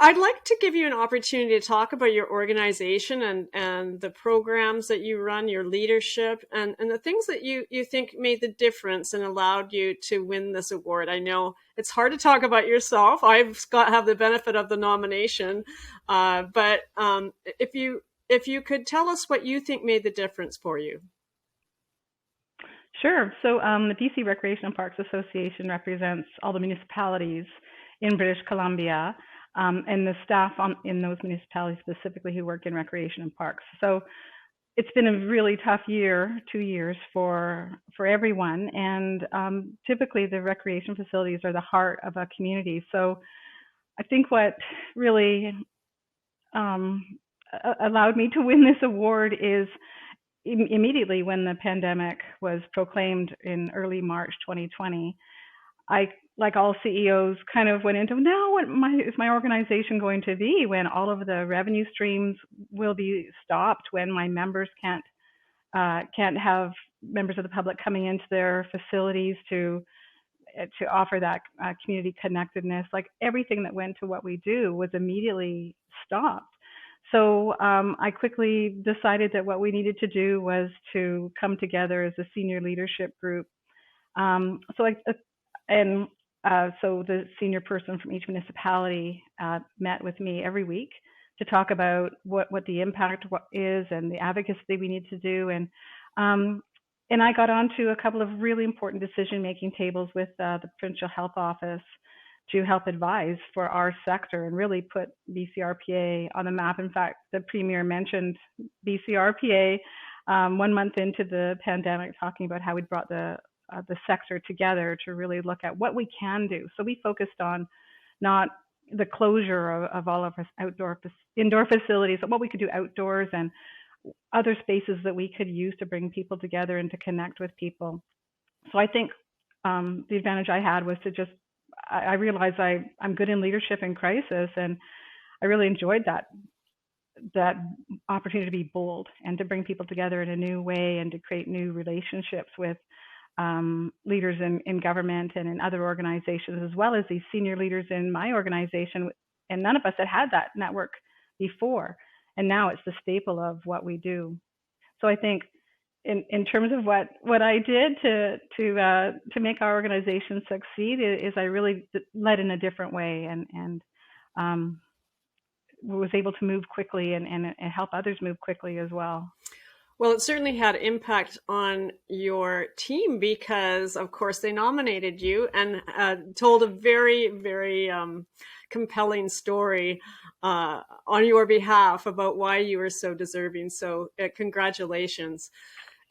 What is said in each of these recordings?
I'd like to give you an opportunity to talk about your organization and the programs that you run, your leadership, and the things that you think made the difference and allowed you to win this award. I know it's hard to talk about yourself. Have the benefit of the nomination, but if you could tell us what you think made the difference for you. Sure. So the BC Recreation and Parks Association represents all the municipalities in British Columbia, and the staff in those municipalities specifically who work in recreation and parks. So it's been a really tough 2 years for everyone, and typically the recreation facilities are the heart of a community. So I think what really allowed me to win this award is immediately when the pandemic was proclaimed in early March 2020, I, like all CEOs, kind of went into, now what is my organization going to be when all of the revenue streams will be stopped, when my members can't have members of the public coming into their facilities to offer that community connectedness. Like everything that went to what we do was immediately stopped. So I quickly decided that what we needed to do was to come together as a senior leadership group. So the senior person from each municipality met with me every week to talk about what the impact is and the advocacy we need to do. And I got onto a couple of really important decision-making tables with the Provincial Health Office to help advise for our sector and really put BCRPA on the map. In fact, the Premier mentioned BCRPA 1 month into the pandemic, talking about how we'd brought the sector together to really look at what we can do. So we focused on not the closure of all of our indoor facilities, but what we could do outdoors and other spaces that we could use to bring people together and to connect with people. So I think the advantage I had was to just, I realized I'm good in leadership in crisis, and I really enjoyed that opportunity to be bold and to bring people together in a new way and to create new relationships with leaders in government and in other organizations, as well as these senior leaders in my organization. And none of us had that network before, and now it's the staple of what we do. So I think in terms of what I did to make our organization succeed is I really led in a different way and was able to move quickly and help others move quickly as well. Well, it certainly had impact on your team because, of course, they nominated you and told a very, very compelling story on your behalf about why you were so deserving. So congratulations.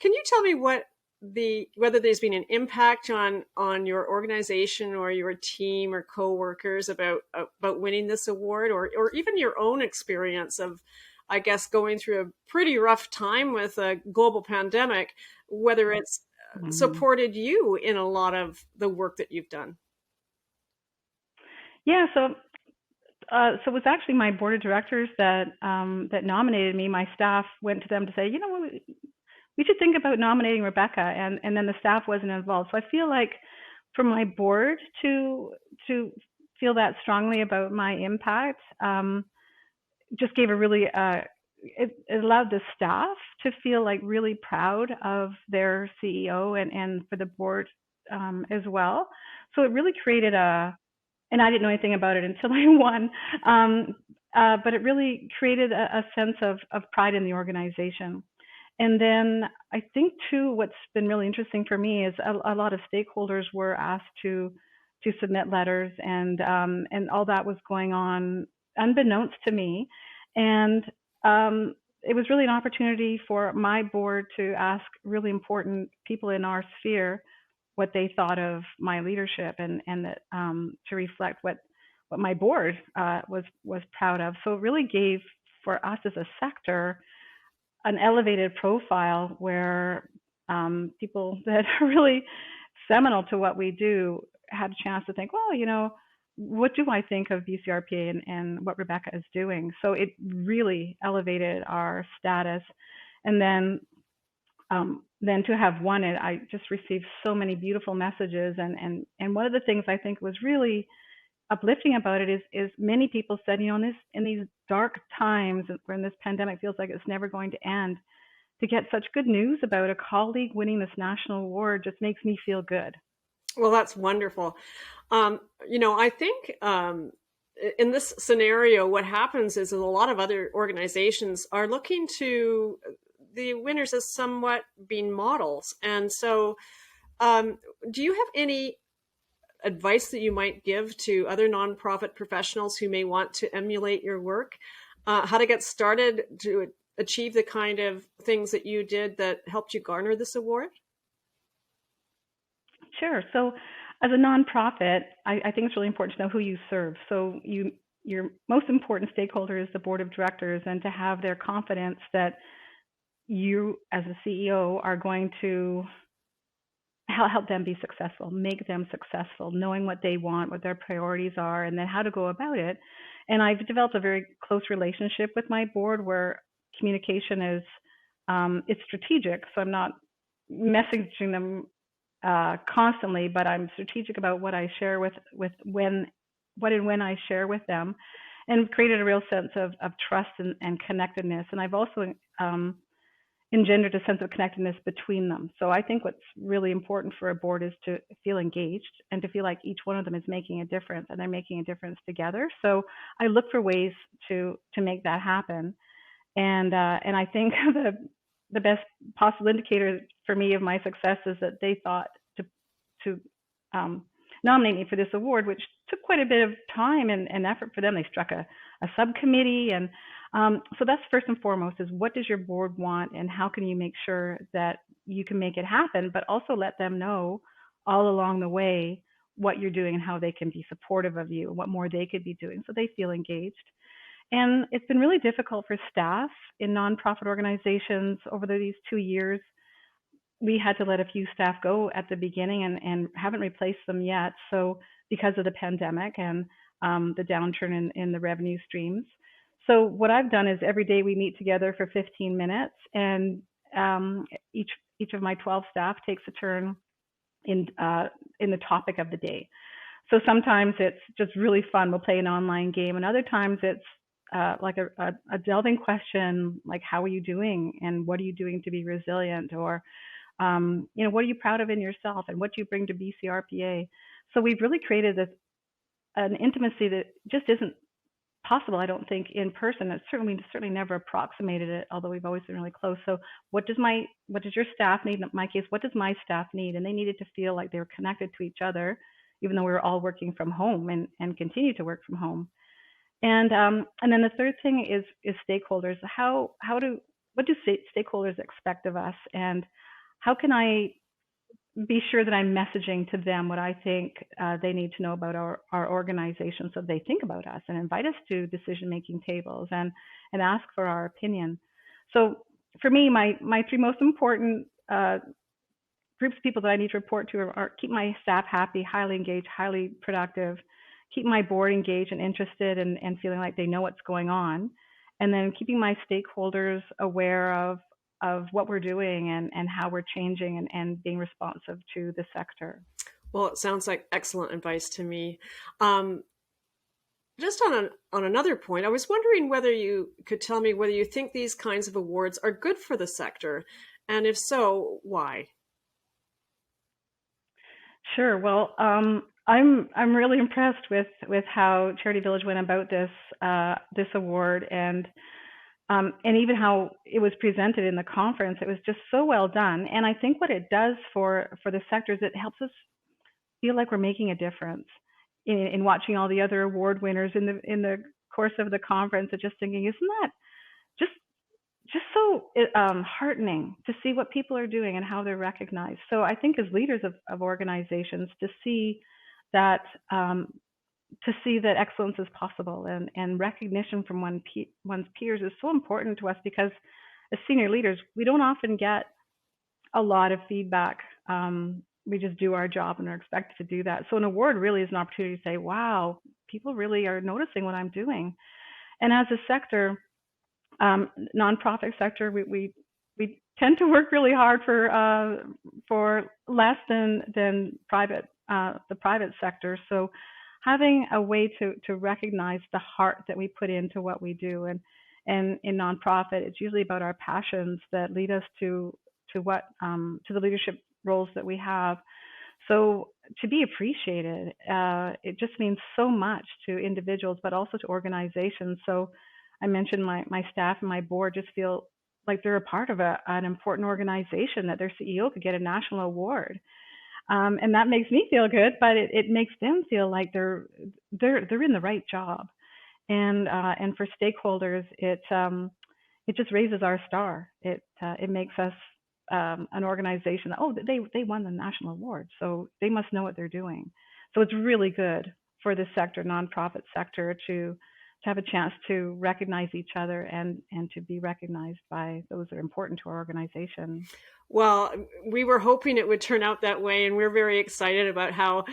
Can you tell me whether there's been an impact on your organization or your team or coworkers about winning this award, or even your own experience of, I guess, going through a pretty rough time with a global pandemic, whether it's supported you in a lot of the work that you've done? Yeah, so it was actually my board of directors that nominated me. My staff went to them to say, we should think about nominating Rebecca, and then the staff wasn't involved. So I feel like for my board to feel that strongly about my impact, just gave a really, it allowed the staff to feel like really proud of their CEO and for the board as well. So it really created and I didn't know anything about it until I won, but it really created a sense of pride in the organization. And then I think too, what's been really interesting for me is a lot of stakeholders were asked to submit letters, and all that was going on unbeknownst to me. And it was really an opportunity for my board to ask really important people in our sphere what they thought of my leadership, and that to reflect what my board was proud of. So it really gave for us as a sector an elevated profile where people that are really seminal to what we do had a chance to think, well, what do I think of BCRPA and what Rebecca is doing? So it really elevated our status. And then to have won it, I just received so many beautiful messages. And one of the things I think was really uplifting about it is many people said, in these dark times when this pandemic feels like it's never going to end, to get such good news about a colleague winning this national award just makes me feel good. Well, that's wonderful. I think in this scenario, what happens is a lot of other organizations are looking to the winners as somewhat being models. And so, do you have any advice that you might give to other nonprofit professionals who may want to emulate your work? How to get started to achieve the kind of things that you did that helped you garner this award? Sure. So, as a nonprofit, I think it's really important to know who you serve. So, your most important stakeholder is the board of directors, and to have their confidence that you, as a CEO, are going to help them be successful, make them successful, knowing what they want, what their priorities are, and then how to go about it. And I've developed a very close relationship with my board where communication is it's strategic. So I'm not messaging them constantly, but I'm strategic about what I share what and when I share with them, and created a real sense of trust and connectedness. And I've also engendered a sense of connectedness between them. So I think what's really important for a board is to feel engaged and to feel like each one of them is making a difference, and they're making a difference together. So I look for ways to make that happen. And I think the best possible indicator for me of my success is that they thought to nominate me for this award, which took quite a bit of time and effort for them. They struck a subcommittee, and so that's first and foremost, is what does your board want, and how can you make sure that you can make it happen, but also let them know all along the way what you're doing and how they can be supportive of you, what more they could be doing, so they feel engaged. And it's been really difficult for staff in nonprofit organizations over these 2 years. We had to let a few staff go at the beginning and haven't replaced them yet. So because of the pandemic and the downturn in the revenue streams. So what I've done is every day we meet together for 15 minutes, and each of my 12 staff takes a turn in the topic of the day. So sometimes it's just really fun. We'll play an online game, and other times it's like a delving question, like how are you doing, and what are you doing to be resilient, or what are you proud of in yourself, and what do you bring to BCRPA? So we've really created an intimacy that just isn't possible, I don't think, in person. We certainly never approximated it, although we've always been really close. So what does your staff need? In my case, what does my staff need? And they needed to feel like they were connected to each other, even though we were all working from home and continue to work from home. And then the third thing is stakeholders. What do stakeholders expect of us, and how can I be sure that I'm messaging to them what I think they need to know about our organization, so they think about us and invite us to decision-making tables and ask for our opinion. So for me, my three most important groups of people that I need to report to are keep my staff happy, highly engaged, highly productive, keep my board engaged and interested and feeling like they know what's going on, and then keeping my stakeholders aware of what we're doing and how we're changing and being responsive to the sector. Well, it sounds like excellent advice to me. Just on another point, I was wondering whether you could tell me whether you think these kinds of awards are good for the sector, and if so, why? Sure. Well, I'm really impressed with how CharityVillage went about this award, and even how it was presented in the conference. It was just so well done. And I think what it does for the sector is it helps us feel like we're making a difference in watching all the other award winners in the course of the conference, and just thinking, isn't that just so heartening to see what people are doing and how they're recognized. So I think as leaders of organizations, to see that excellence is possible, and recognition from one's peers is so important to us, because as senior leaders, we don't often get a lot of feedback. We just do our job and are expected to do that. So an award really is an opportunity to say, wow, people really are noticing what I'm doing. And as a sector, nonprofit sector, we tend to work really hard for less than the private sector. So having a way to recognize the heart that we put into what we do. And in nonprofit, it's usually about our passions that lead us to the leadership roles that we have. So to be appreciated, it just means so much to individuals, but also to organizations. So I mentioned my staff and my board just feel like they're a part of an important organization, that their CEO could get a national award. And that makes me feel good, but it makes them feel like they're in the right job. And for stakeholders, it just raises our star. It makes us an organization that, oh, they won the national award, so they must know what they're doing. So it's really good for the sector, nonprofit sector, to have a chance to recognize each other and to be recognized by those that are important to our organization. Well, we were hoping it would turn out that way, and we're very excited about how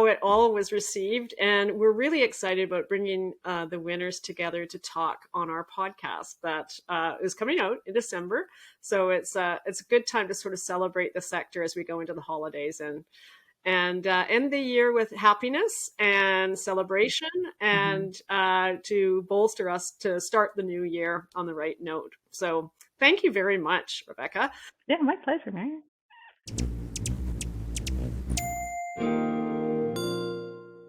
it all was received, and we're really excited about bringing the winners together to talk on our podcast that is coming out in December. So it's a good time to sort of celebrate the sector as we go into the holidays and end the year with happiness and celebration, and to bolster us to start the new year on the right note. So thank you very much, Rebecca. Yeah, my pleasure, Mary.